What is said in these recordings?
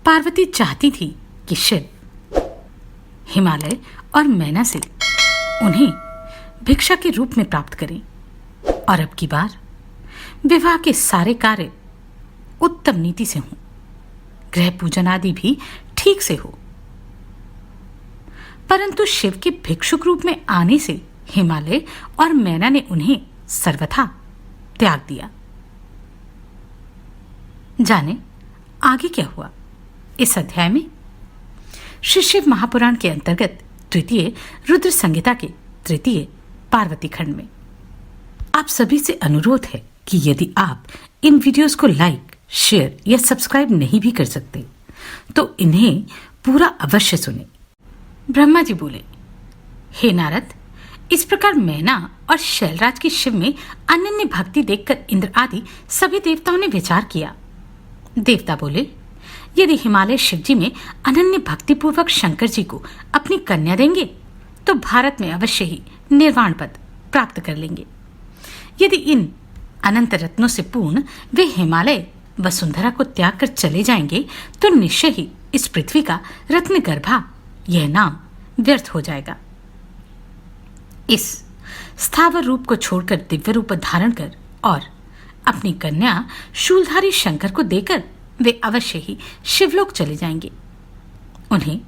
पार्वती चाहती थी कि शिव हिमालय और मैना से उन्हें भिक्षा के रूप में प्राप्त करें और अब की बार विवाह के सारे कार्य उत्तम नीति से हों, गृह पूजन आदि भी ठीक से हो। परंतु शिव के भिक्षुक रूप में आने से हिमालय और मैना ने उन्हें सर्वथा त्याग दिया। जाने आगे क्या हुआ इस अध्याय में। श्री शिव महापुराण के अंतर्गत द्वितीय रुद्र संहिता के तृतीय पार्वती खंड में आप सभी से अनुरोध है कि यदि आप इन वीडियोस को लाइक, शेयर या सब्सक्राइब नहीं भी कर सकते तो इन्हें पूरा अवश्य सुने। ब्रह्मा जी बोले, हे नारद, इस प्रकार मैना और शैलराज की शिव में अनन्य भक्ति देखकर इंद्र आदि सभी देवताओं ने विचार किया। देवता बोले, यदि हिमालय शिव जी में अनन्य भक्ति पूर्वक शंकर जी को अपनी कन्या देंगे तो भारत में अवश्य ही निर्वाण पद प्राप्त कर लेंगे। यदि इन अनंत रत्नों से पूर्ण वे हिमालय वसुंधरा को त्याग कर चले जाएंगे तो निश्चय ही इस पृथ्वी का रत्न गर्भा यह नाम व्यर्थ हो जाएगा। इस स्थावर रूप को छोड़कर दिव्य रूप धारण कर और अपनी कन्या शूलधारी शंकर को देकर वे अवश्य ही शिवलोक चले जाएंगे। उन्हें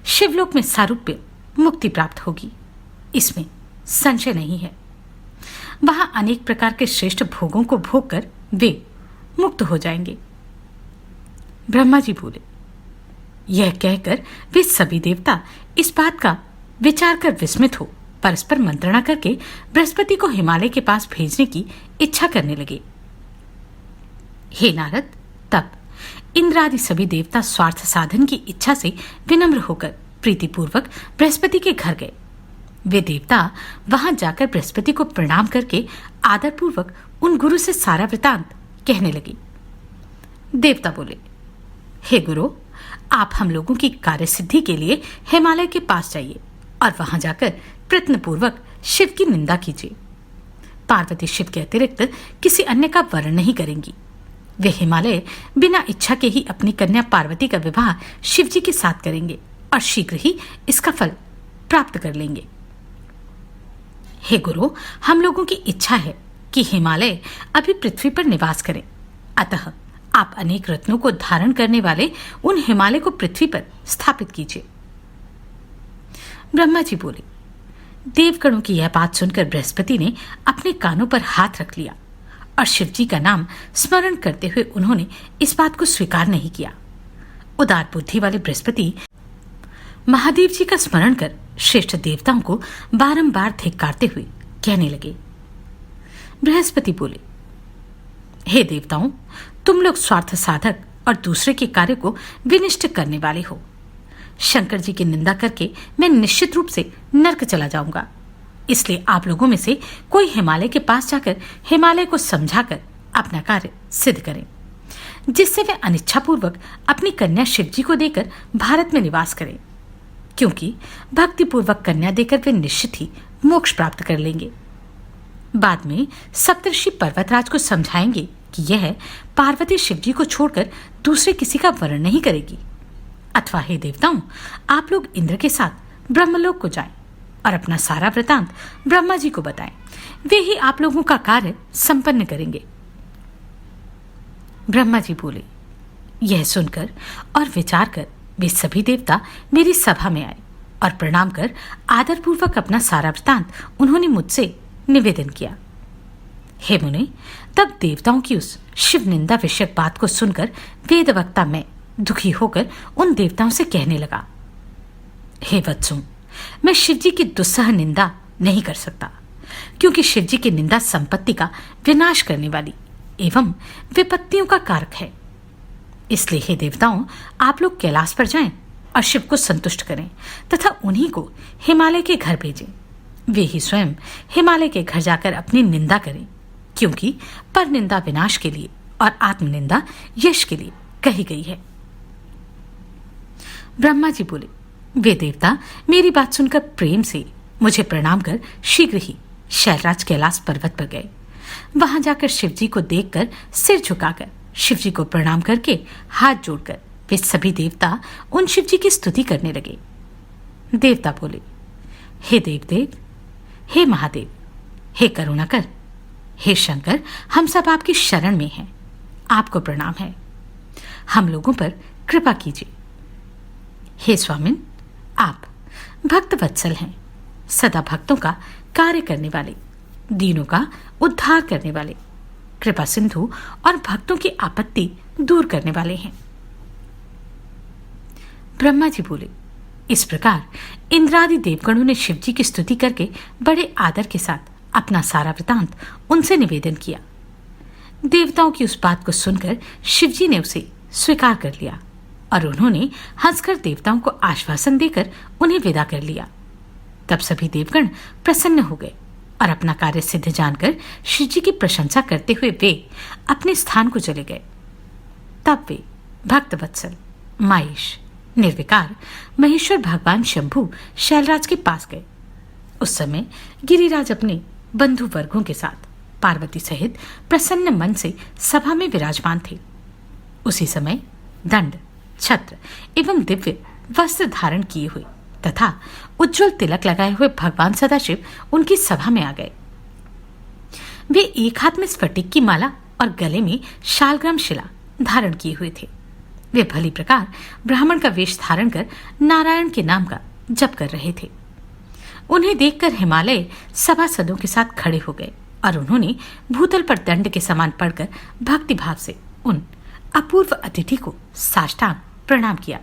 शिवलोक में सारूप्य मुक्ति प्राप्त होगी, इसमें संशय नहीं है। वहां अनेक प्रकार के श्रेष्ठ भोगों को भोग कर वे मुक्त हो जाएंगे। ब्रह्मा जी बोले, यह कहकर वे सभी देवता इस बात का विचार कर विस्मित हो परस्पर मंत्रणा करके बृहस्पति को हिमालय के पास भेजने की इच्छा करने लगे। हे नारद, तब इंद्र आदि सभी देवता स्वार्थ साधन की इच्छा से विनम्र होकर प्रीतिपूर्वक बृहस्पति के घर गए। वे देवता वहां जाकर बृहस्पति को प्रणाम करके आदरपूर्वक उन गुरु से सारा वृतांत कहने लगे। देवता बोले, हे गुरु, आप हम लोगों की कार्य सिद्धि के लिए हिमालय के पास जाइए और वहां जाकर प्रयत्नपूर्वक शिव की निंदा कीजिए। पार्वती शिव के अतिरिक्त किसी अन्य का वर्ण नहीं करेंगी। वे हिमालय बिना इच्छा के ही अपनी कन्या पार्वती का विवाह शिव जी के साथ करेंगे और शीघ्र ही इसका फल प्राप्त कर लेंगे। हे गुरु, हम लोगों की इच्छा है कि हिमालय अभी पृथ्वी पर निवास करें, अतः आप अनेक रत्नों को धारण करने वाले उन हिमालय को पृथ्वी पर स्थापित कीजिए। ब्रह्मा जी बोले, देवगणों की यह बात सुनकर बृहस्पति ने अपने कानों पर हाथ रख लिया और शिव जी का नाम स्मरण करते हुए उन्होंने इस बात को स्वीकार नहीं किया। उदार बुद्धि वाले बृहस्पति महादेव जी का स्मरण कर श्रेष्ठ देवताओं को बारंबार धिक्कारते हुए कहने लगे। बृहस्पति बोले, हे देवताओं, तुम लोग स्वार्थ साधक और दूसरे के कार्य को विनिष्ट करने वाले हो। शंकर जी की निंदा करके मैं निश्चित रूप से नरक चला जाऊंगा। इसलिए आप लोगों में से कोई हिमालय के पास जाकर हिमालय को समझाकर अपना कार्य सिद्ध करें, जिससे वे अनिच्छापूर्वक अपनी कन्या शिव जी को देकर भारत में निवास करें, क्योंकि भक्तिपूर्वक कन्या देकर वे निश्चित ही मोक्ष प्राप्त कर लेंगे। बाद में सप्तर्षि पर्वतराज को समझाएंगे कि यह पार्वती शिव जी को छोड़कर दूसरे किसी का वर्ण नहीं करेगी। अथवा हे देवताओं, आप लोग इंद्र के साथ ब्रह्मलोक को जाएं और अपना सारा वृतांत ब्रह्मा जी को बताएं। वे ही आप लोगों का कार्य संपन्न करेंगे। ब्रह्मा जी बोले, यह सुनकर और विचार कर वे सभी देवता मेरी सभा में आए और प्रणाम कर आदरपूर्वक अपना सारा वृतांत उन्होंने मुझसे निवेदन किया। हे मुने, तब देवताओं की उस शिव निंदा विषयक बात को सुनकर वेदवक्ता मैं दुखी होकर उन देवताओं से कहने लगा, हे वत्सों, मैं शिव जी की दुस्सह निंदा नहीं कर सकता, क्योंकि शिव जी की निंदा संपत्ति का विनाश करने वाली एवं विपत्तियों का कारक है। इसलिए हे देवताओं, आप लोग कैलाश पर जाएं और शिव को संतुष्ट करें तथा उन्हीं को हिमालय के घर भेजें। वे ही स्वयं हिमालय के घर जाकर अपनी निंदा करें, क्योंकि पर निंदा विनाश के लिए और आत्मनिंदा यश के लिए कही गई है। ब्रह्मा जी बोले, वे देवता मेरी बात सुनकर प्रेम से मुझे प्रणाम कर शीघ्र ही शैलराज कैलाश पर्वत पर गए। वहां जाकर शिवजी को देखकर सिर झुकाकर शिवजी को प्रणाम करके हाथ जोड़कर वे सभी देवता उन शिव जी की स्तुति करने लगे। देवता बोले, हे देवदेव, हे महादेव, हे करुणाकर, हे शंकर, हम सब आपकी शरण में हैं। आपको प्रणाम है। हम लोगों पर कृपा कीजिए। हे स्वामिन, आप भक्त वत्सल हैं, सदा भक्तों का कार्य करने वाले, दीनों का उद्धार करने वाले, कृपा सिंधु और भक्तों की आपत्ति दूर करने वाले हैं। ब्रह्मा जी बोले, इस प्रकार इंद्रादि देवगणों ने शिव जी की स्तुति करके बड़े आदर के साथ अपना सारा वृतांत उनसे निवेदन किया। देवताओं की उस बात को सुनकर शिव जी ने उसे स्वीकार कर लिया और उन्होंने हंसकर देवताओं को आश्वासन देकर उन्हें विदा कर लिया। तब सभी देवगण प्रसन्न हो गए और अपना कार्य सिद्ध जानकर शिव जी की प्रशंसा करते हुए वे अपने स्थान को चले गए। तब वे भक्तवत्सल, माहेश, निर्विकार महेश्वर भगवान शंभु शैलराज के पास गए। उस समय गिरिराज अपने बंधु वर्गों के साथ पार्वती सहित प्रसन्न मन से सभा में विराजमान थे। उसी समय दंड, छत्र एवं दिव्य वस्त्र धारण किए हुए तथा उज्जवल तिलक लगाए हुए भगवान सदाशिव उनकी सभा में आ गए। वे एक हाथ में स्फटिक की माला और गले में शालग्राम शिला धारण किए हुए थे। वे भली प्रकार ब्राह्मण का वेश धारण कर नारायण के नाम का जप कर रहे थे। उन्हें देखकर हिमालय सभासदों के साथ खड़े हो गए और उन्होंने भूतल पर दंड के समान पड़कर भक्ति भाव से उन अपूर्व अतिथि को साष्टांग प्रणाम किया।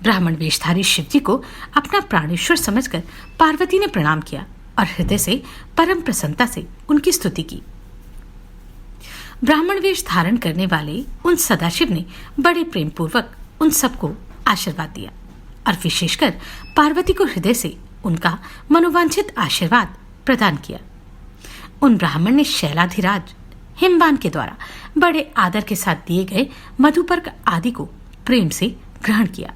ब्राह्मण वेशधारी शिव जी को अपना प्राणेश्वर समझकर पार्वती ने प्रणाम किया और हृदय से परम प्रसन्नता से उनकी स्तुति की। ब्राह्मण वेश धारण करने वाले उन सदाशिव ने बड़े प्रेम पूर्वक उन सबको आशीर्वाद दिया और विशेषकर पार्वती को हृदय से उनका मनोवांछित आशीर्वाद प्रदान किया। उन ब्राह्मण ने शैलाधिराज हिमवान के द्वारा बड़े आदर के साथ दिए गए मधुपर्क आदि को प्रेम से ग्रहण किया।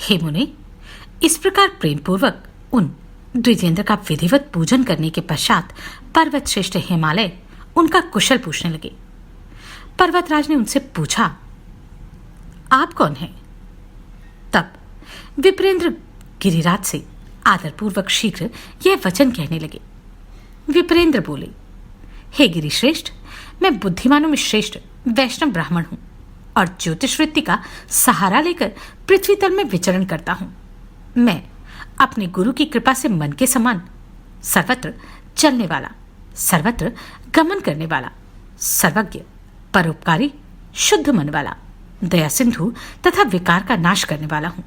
हे मुने, इस प्रकार प्रेम पूर्वक उन द्विजेंद्र का विधिवत पूजन करने के पश्चात पर्वत श्रेष्ठ हिमालय उनका कुशल पूछने लगे। पर्वतराज ने उनसे पूछा, आप कौन हैं? तब विप्रेंद्र गिरिराज से आदरपूर्वक शीघ्र यह वचन कहने लगे। विप्रेंद्र बोले, हे गिरिश्रेष्ठ, मैं बुद्धिमानों में श्रेष्ठ वैष्णव ब्राह्मण हूं और ज्योतिष वृत्ति का सहारा लेकर पृथ्वी तल में विचरण करता हूं। मैं अपने गुरु की कृपा से मन के समान सर्वत्र चलने वाला, सर्वत्र गमन करने वाला, सर्वज्ञ, परोपकारी, शुद्ध मन वाला, दया सिंधु तथा विकार का नाश करने वाला हूं।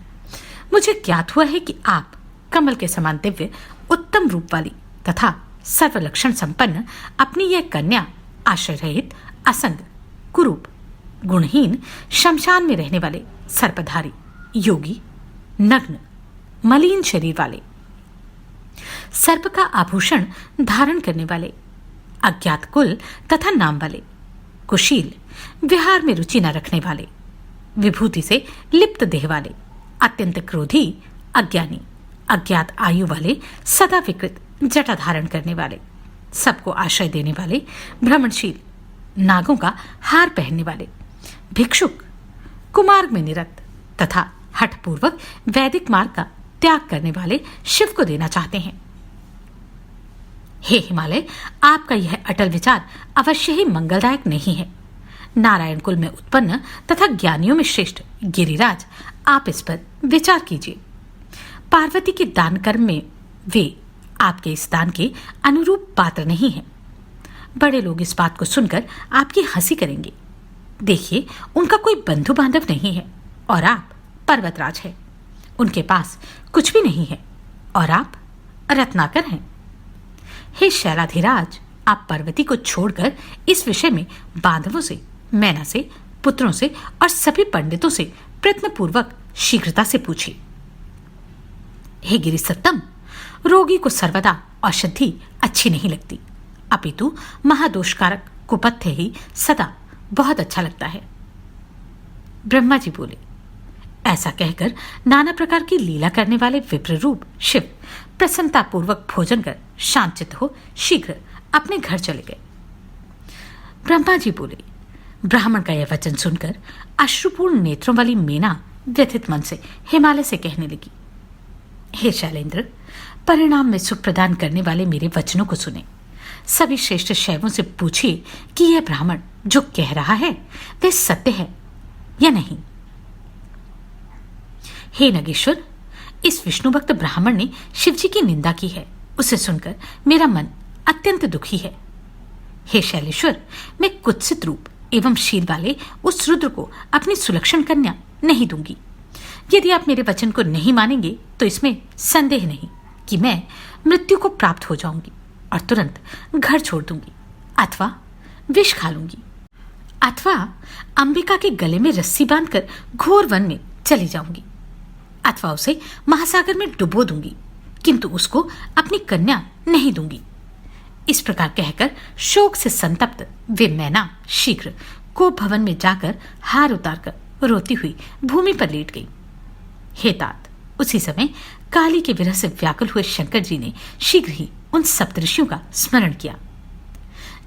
मुझे ज्ञात हुआ है कि आप कमल के समान दिव्य उत्तम रूप वाली तथा सर्वलक्षण संपन्न अपनी यह कन्या आश्रय रहित, असंग, कुरूप, गुणहीन, शमशान में रहने वाले, सर्पधारी, योगी, नग्न, मलिन शरीर वाले, सर्प का आभूषण धारण करने वाले, अज्ञात कुल तथा नाम वाले, कुशील, विहार में रुचि न रखने वाले, विभूति से लिप्त देह वाले, अत्यंत क्रोधी, अज्ञानी, अज्ञात आयु वाले, सदा विकृत जटा धारण करने वाले, सबको आश्रय देने वाले, भ्रमणशील, नागों का हार पहनने वाले, भिक्षुक, कुमार्ग में निरत तथा हठपूर्वक वैदिक मार्ग का त्याग करने वाले शिव को देना चाहते हैं। हे हिमालय, आपका यह अटल विचार अवश्य ही मंगलदायक नहीं है। नारायण कुल में उत्पन्न तथा ज्ञानियों में श्रेष्ठ गिरिराज, आप इस पर विचार कीजिए। पार्वती के दान कर्म में वे आपके इस दान के अनुरूप पात्र नहीं है। बड़े लोग इस बात को सुनकर आपकी हंसी करेंगे। देखिए, उनका कोई बंधु बांधव नहीं है और आप पर्वतराज हैं। उनके पास कुछ भी नहीं है और आप रत्नाकर हैं। हे शैलाधिराज, आप पार्वती को छोड़कर इस विषय में बांधवों से, मैना से, पुत्रों से और सभी पंडितों से प्रयत्नपूर्वक शीघ्रता से पूछिए। हे गिरिसत्तम, रोगी को सर्वदा औषधि अच्छी नहीं लगती, अपितु महादोषकारक कुपथ्य ही सदा बहुत अच्छा लगता है। ब्रह्मा जी बोले, ऐसा कहकर नाना प्रकार की लीला करने वाले विप्ररूप शिव प्रसन्नतापूर्वक भोजन कर शांतचित्त हो शीघ्र अपने घर चले गए। ब्रह्मा जी बोले, ब्राह्मण का यह वचन सुनकर अश्रुपूर्ण नेत्रों वाली मीना व्यथित मन से हिमालय से कहने लगी, हे शैलेंद्र, परिणाम में सुख प्रदान करने वाले मेरे वचनों को सुने। सभी श्रेष्ठ शैवों से पूछिए कि यह ब्राह्मण जो कह रहा है वह सत्य है या नहीं। हे नगेश्वर, इस विष्णु भक्त ब्राह्मण ने शिवजी की निंदा की है। उसे सुनकर मेरा मन अत्यंत दुखी है। हे शैलेश्वर, मैं कुत्सित रूप एवं शील वाले उस रुद्र को अपनी सुलक्षण कन्या नहीं दूंगी। यदि आप मेरे वचन को नहीं मानेंगे तो इसमें संदेह नहीं कि मैं मृत्यु को प्राप्त हो जाऊंगी और तुरंत घर छोड़ दूंगी, अथवा विष खा लूंगी, अथवा अंबिका के गले में रस्सी बांधकर घोर वन में चली जाऊंगी, अथवा उसे महासागर में डुबो दूंगी, किंतु उसको अपनी कन्या नहीं दूंगी। इस प्रकार कहकर शोक से संतप्त वे मैना शीघ्र कोप भवन में जाकर हार उतारकर रोती हुई भूमि पर लेट गई। हे तात, उसी समय काली के विरह से व्याकुल हुए शंकर जी ने शीघ्र ही उन सप्त ऋषियों का स्मरण किया।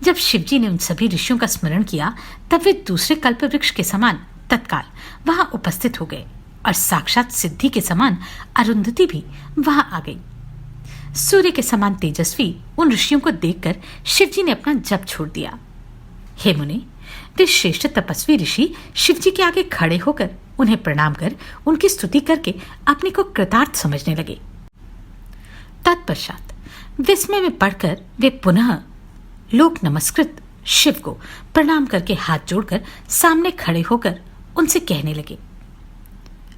जब शिवजी ने उन सभी ऋषियों का स्मरण किया तब वे दूसरे कल्प वृक्ष के समान तत्काल वहां उपस्थित हो गए और साक्षात सिद्धि के समान अरुंधति भी वहां आ गई। सूर्य के समान तेजस्वी उन ऋषियों को देखकर शिवजी ने अपना जप छोड़ दिया। हे मुनि, वे श्रेष्ठ तपस्वी ऋषि शिवजी के आगे खड़े होकर उन्हें प्रणाम कर उनकी स्तुति करके अपने को कृतार्थ समझने लगे। तत्पश्चात विस्मय में पड़कर वे पुनः लोक नमस्कृत शिव को प्रणाम करके हाथ जोड़कर सामने खड़े होकर उनसे कहने लगे।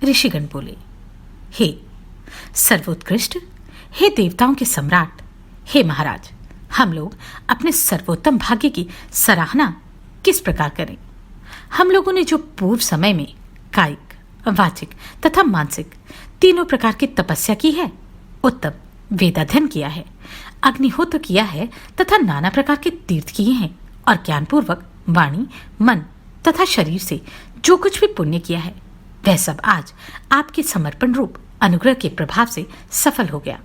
ऋषिगण बोले, हे सर्वोत्कृष्ट, हे देवताओं के सम्राट, हे महाराज, हम लोग अपने सर्वोत्तम भाग्य की सराहना किस प्रकार करें। हम लोगों ने जो पूर्व समय में कायिक, वाचिक तथा मानसिक तीनों प्रकार की तपस्या की है, उत्तम वेदाध्ययन किया है, अग्निहोत्र किया है तथा नाना प्रकार के तीर्थ किए हैं और ज्ञानपूर्वक वाणी, मन तथा शरीर से जो कुछ भी पुण्य किया है वह सब आज आपके समर्पण रूप अनुग्रह के प्रभाव से सफल हो गया।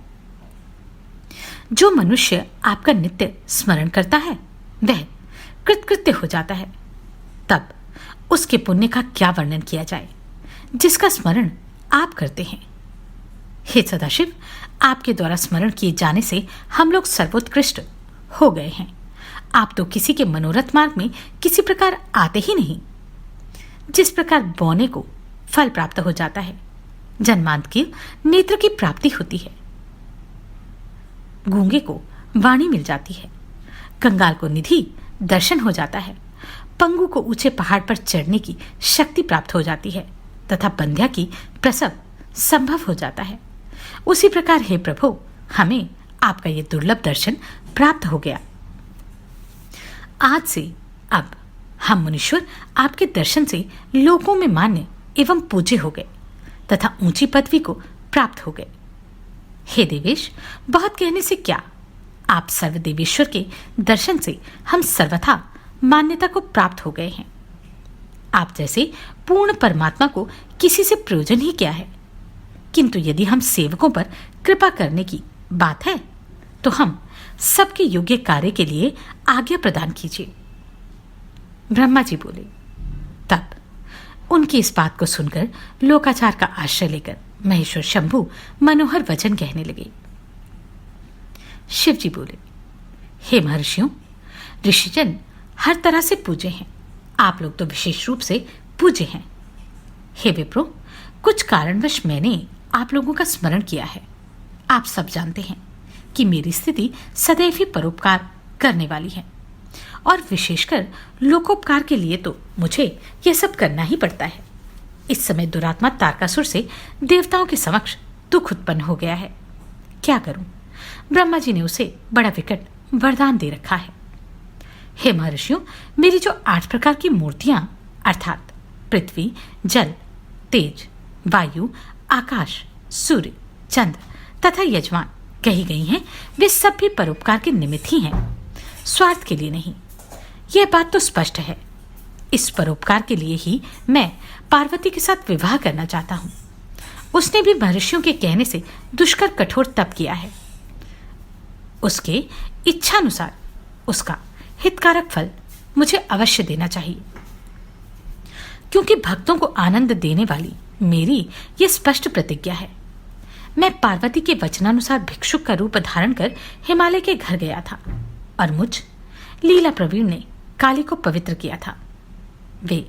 जो मनुष्य आपका नित्य स्मरण करता है वह कृतकृत्य हो जाता है। तब उसके पुण्य का क्या वर्णन किया जाए जिसका स्मरण आप करते हैं। हे सदाशिव, आपके द्वारा स्मरण किए जाने से हम लोग सर्वोत्कृष्ट हो गए हैं। आप तो किसी के मनोरथ मार्ग में किसी प्रकार आते ही नहीं। जिस प्रकार बौने को फल प्राप्त हो जाता है, जन्मांत की नेत्र की प्राप्ति होती है, गूंगे को वाणी मिल जाती है, कंगाल को निधि दर्शन हो जाता है, पंगु को ऊंचे पहाड़ पर चढ़ने की शक्ति प्राप्त हो जाती है तथा बंध्या की प्रसव संभव हो जाता है, उसी प्रकार हे प्रभु, हमें आपका ये दुर्लभ दर्शन प्राप्त हो गया। आज से अब हम मुनीश्वर आपके दर्शन से लोकों में मान्य एवं पूज्य हो गए तथा ऊंची पदवी को प्राप्त हो गए। हे देवेश, बहुत कहने से क्या, आप सर्वदेवेश्वर के दर्शन से हम सर्वथा मान्यता को प्राप्त हो गए हैं। आप जैसे पूर्ण परमात्मा को किसी से प्रयोजन ही क्या है, किंतु यदि हम सेवकों पर कृपा करने की बात है तो हम सबके योग्य कार्य के लिए आज्ञा प्रदान कीजिए। ब्रह्मा जी बोले। तब उनकी इस बात को सुनकर लोकाचार का आश्रय लेकर महेश्वर शंभु मनोहर वचन कहने लगे। शिव जी बोले, हे महर्षियों, ऋषिजन हर तरह से पूज्य हैं, आप लोग तो विशेष रूप से पूज्य हैं। हे विप्रो, कुछ कारणवश मैंने आप लोगों का स्मरण किया है। आप सब जानते हैं कि मेरी स्थिति सदैव ही परोपकार करने वाली है और विशेषकर लोकोपकार के लिए तो मुझे यह सब करना ही पड़ता है। इस समय दुरात्मा तारकासुर से देवताओं के समक्ष दुख उत्पन्न हो गया है। क्या करूं? ब्रह्मा जी ने उसे बड़ा विकट वरदान दे रखा है। हे महर्षियों, मेरी जो 8 प्रकार की मूर्तियां अर्थात पृथ्वी, जल, तेज, वायु, आकाश, सूर्य, चंद्र तथा यजमान कही गई हैं, वे सब भी परोपकार के निमित्त ही हैं, स्वार्थ के लिए नहीं। यह बात तो स्पष्ट है। इस परोपकार के लिए ही मैं पार्वती के साथ विवाह करना चाहता हूं। उसने भी महर्षियों के कहने से दुष्कर कठोर तप किया है। उसके इच्छानुसार उसका हितकारक फल मुझे अवश्य देना चाहिए। क्योंकि भक्तों को आनंद देने वाली मेरी ये स्पष्ट प्रतिज्ञा है। मैं पार्वती के वचनानुसार भिक्षुक का रूप धारण कर हिमालय के घर गया था और मुझ लीला प्रवीण ने काली को पवित्र किया था। वे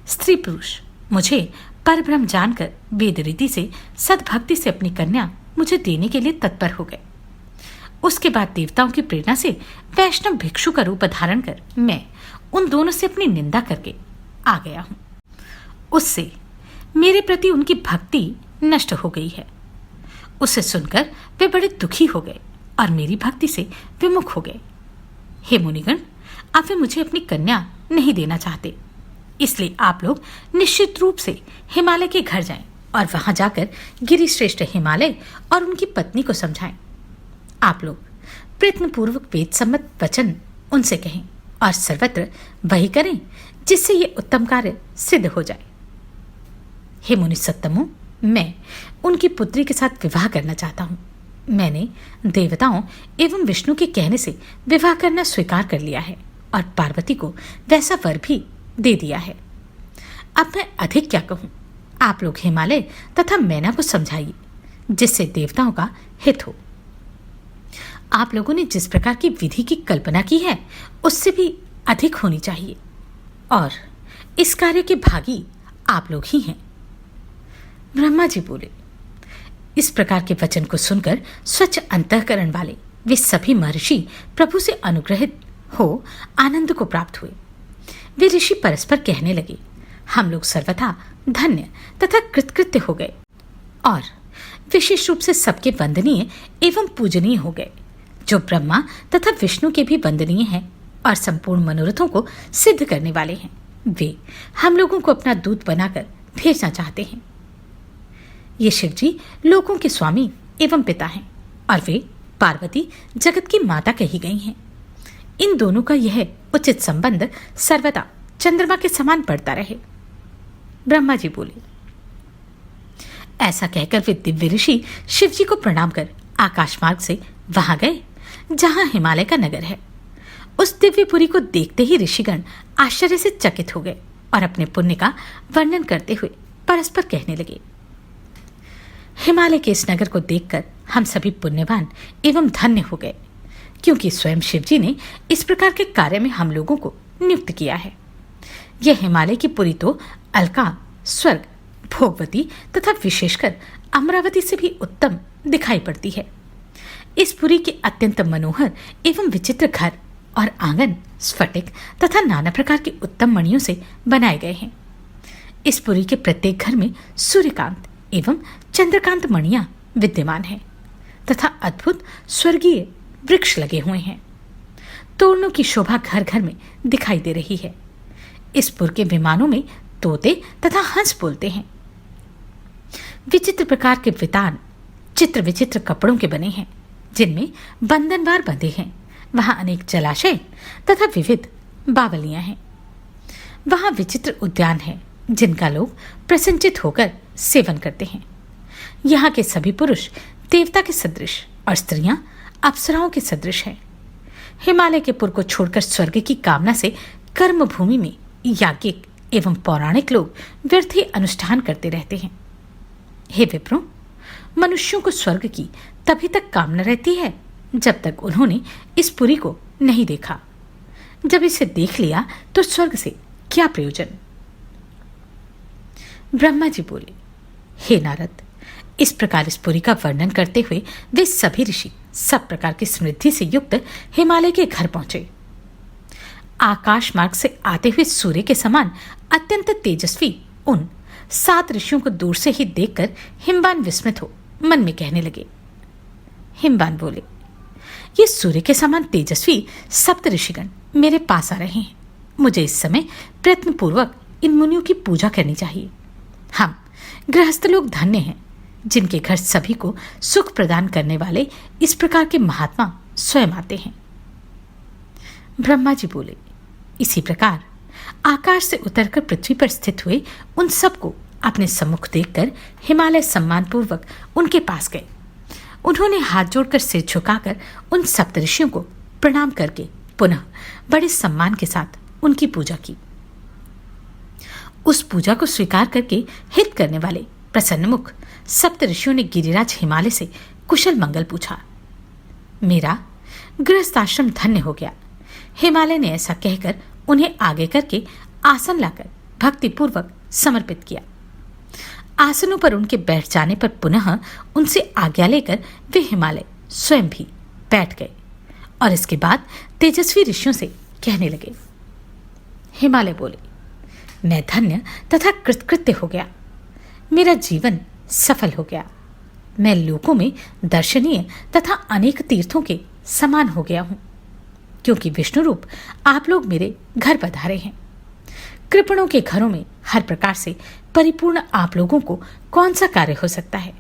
स्त्री पुरुष मुझे परब्रह्म जानकर वेद रीति से सद्भक्ति से अपनी कन्या मुझे देने के लिए तत्पर हो गए। उसके बाद देवताओं की प्रेरणा से वैष्णव भिक्षु का रूप धारण कर मैं उन दोनों से अपनी निंदा करके आ गया हूं। उससे मेरे प्रति उनकी भक्ति नष्ट हो गई है। उसे सुनकर वे बड़े दुखी हो गए और मेरी भक्ति से विमुख हो गए। हे मुनिगण, अब वे मुझे अपनी कन्या नहीं देना चाहते, इसलिए आप लोग निश्चित रूप से हिमालय के घर जाएं और वहां जाकर गिरिश्रेष्ठ हिमालय और उनकी पत्नी को समझाएं। आप लोग प्रयत्नपूर्वक वेद सम्मत वचन उनसे कहें और सर्वत्र वही करें जिससे ये उत्तम कार्य सिद्ध हो जाए। हे मुनि सत्तमो, मैं उनकी पुत्री के साथ विवाह करना चाहता हूं। मैंने देवताओं एवं विष्णु के कहने से विवाह करना स्वीकार कर लिया है और पार्वती को वैसा वर भी दे दिया है। अब मैं अधिक क्या कहूं? आप लोग हिमालय तथा मैना को समझाइए जिससे देवताओं का हित हो। आप लोगों ने जिस प्रकार की विधि की कल्पना की है उससे भी अधिक होनी चाहिए और इस कार्य के भागी आप लोग ही हैं। ब्रह्मा जी बोले। इस प्रकार के वचन को सुनकर स्वच्छ अंतःकरण वाले वे सभी महर्षि प्रभु से अनुग्रहित हो आनंद को प्राप्त हुए। वे ऋषि परस्पर कहने लगे, हम लोग सर्वथा धन्य तथा कृतकृत्य हो गए और विशेष रूप से सबके वंदनीय एवं पूजनीय हो गए, जो ब्रह्मा तथा विष्णु के भी वंदनीय हैं और संपूर्ण मनोरथों को सिद्ध करने वाले हैं। वे हम लोगों को अपना दूत बनाकर भेजना चाहते हैं। ये शिव जी लोकों के स्वामी एवं पिता हैं और वे पार्वती जगत की माता कही गई हैं। इन दोनों का यह उचित संबंध सर्वदा चंद्रमा के समान बढ़ता रहे। ब्रह्मा जी बोले। ऐसा कहकर वे दिव्य ऋषि शिव जी को प्रणाम कर आकाश मार्ग से वहां गए जहां हिमालय का नगर है। उस दिव्यपुरी को देखते ही ऋषिगण आश्चर्य से चकित हो गए और अपने पुण्य का वर्णन करते हुए परस्पर कहने लगे, हिमालय के इस नगर को देखकर हम सभी पुण्यवान एवं धन्य हो गए, क्योंकि स्वयं शिव जी ने इस प्रकार के कार्य में हम लोगों को नियुक्त किया है। यह हिमालय की पुरी तो अलका, स्वर्ग, भोगवती तथा विशेषकर अमरावती से भी उत्तम दिखाई पड़ती है। इस पुरी के अत्यंत मनोहर एवं विचित्र घर और आंगन स्फटिक तथा नाना प्रकार की उत्तम मणियों से बनाए गए हैं। इस पुरी के प्रत्येक घर में सूर्यकांत एवं चंद्रकांत मणियां विद्यमान हैं तथा अद्भुत स्वर्गीय वृक्ष लगे हुए हैं। तोरणों की शोभा घर घर में दिखाई दे रही है। इस पुर के विमानों में तोते तथा हंस बोलते हैं। विचित्र प्रकार के वितान चित्र विचित्र कपड़ों के बने हैं, जिनमें बंधनवार बंधे हैं। वहां अनेक जलाशय तथा विविध बावलियां हैं। वहां विचित्र उद्यान है, जिनका लोग प्रसन्नचित होकर सेवन करते हैं। यहाँ के सभी पुरुष देवता के सदृश और स्त्रियां अप्सराओं के सदृश हैं। हिमालय के पुर को छोड़कर स्वर्ग की कामना से कर्म भूमि में याज्ञिक एवं पौराणिक लोग व्यर्थ ही अनुष्ठान करते रहते हैं। हे विप्रो, मनुष्यों को स्वर्ग की तभी तक कामना रहती है जब तक उन्होंने इस पुरी को नहीं देखा। जब इसे देख लिया तो स्वर्ग से क्या प्रयोजन। ब्रह्मा जी बोले, हे नारद, इस प्रकार इस पुरी का वर्णन करते हुए वे सभी ऋषि सब प्रकार की समृद्धि से युक्त हिमालय के घर पहुंचे। आकाश मार्ग से आते हुए सूर्य के समान अत्यंत तेजस्वी उन 7 ऋषियों को दूर से ही देखकर हिमवान विस्मित हो मन में कहने लगे। हिमवान बोले, ये सूर्य के समान तेजस्वी 7 ऋषिगण मेरे पास आ रहे हैं। मुझे इस समय प्रयत्नपूर्वक इन मुनियों की पूजा करनी चाहिए। हम गृहस्थ लोग धन्य हैं, जिनके घर सभी को सुख प्रदान करने वाले इस प्रकार के महात्मा स्वयं आते हैं। ब्रह्मा जी बोले, इसी प्रकार आकाश से उतरकर पृथ्वी पर स्थित हुए उन सबको अपने सम्मुख देखकर हिमालय सम्मानपूर्वक उनके पास गए। उन्होंने हाथ जोड़कर सिर झुकाकर उन 7 ऋषियों को प्रणाम करके पुनः बड़े सम्मान के साथ उनकी पूजा की। उस पूजा को स्वीकार करके हित करने वाले प्रसन्नमुख सप्त ऋषियों ने गिरिराज हिमालय से कुशल मंगल पूछा। मेरा गृहस्थाश्रम धन्य हो गया। हिमालय ने ऐसा कहकर उन्हें आगे करके आसन लाकर भक्तिपूर्वक समर्पित किया। आसनों पर उनके बैठ जाने पर पुनः उनसे आज्ञा लेकर वे हिमालय स्वयं भी बैठ गए और इसके बाद तेजस्वी ऋषियों से कहने लगे। हिमालय बोले, मैं धन्य तथा कृतकृत्य हो गया। मेरा जीवन सफल हो गया। मैं लोकों में दर्शनीय तथा अनेक तीर्थों के समान हो गया हूं, क्योंकि विष्णु रूप आप लोग मेरे घर पधारे हैं। कृपणों के घरों में हर प्रकार से परिपूर्ण आप लोगों को कौन सा कार्य हो सकता है?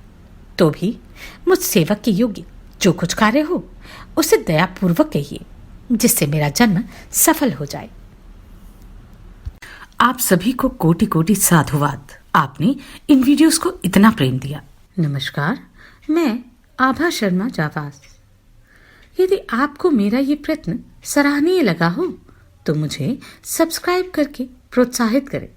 तो भी मुझ सेवक के योग्य जो कुछ कार्य हो उसे दयापूर्वक कहिए, जिससे मेरा जन्म सफल हो जाए। आप सभी को कोटि कोटि साधुवाद। आपने इन वीडियोस को इतना प्रेम दिया। नमस्कार, मैं आभा शर्मा जावास। यदि आपको मेरा ये प्रयत्न सराहनीय लगा हो तो मुझे सब्सक्राइब करके प्रोत्साहित करें।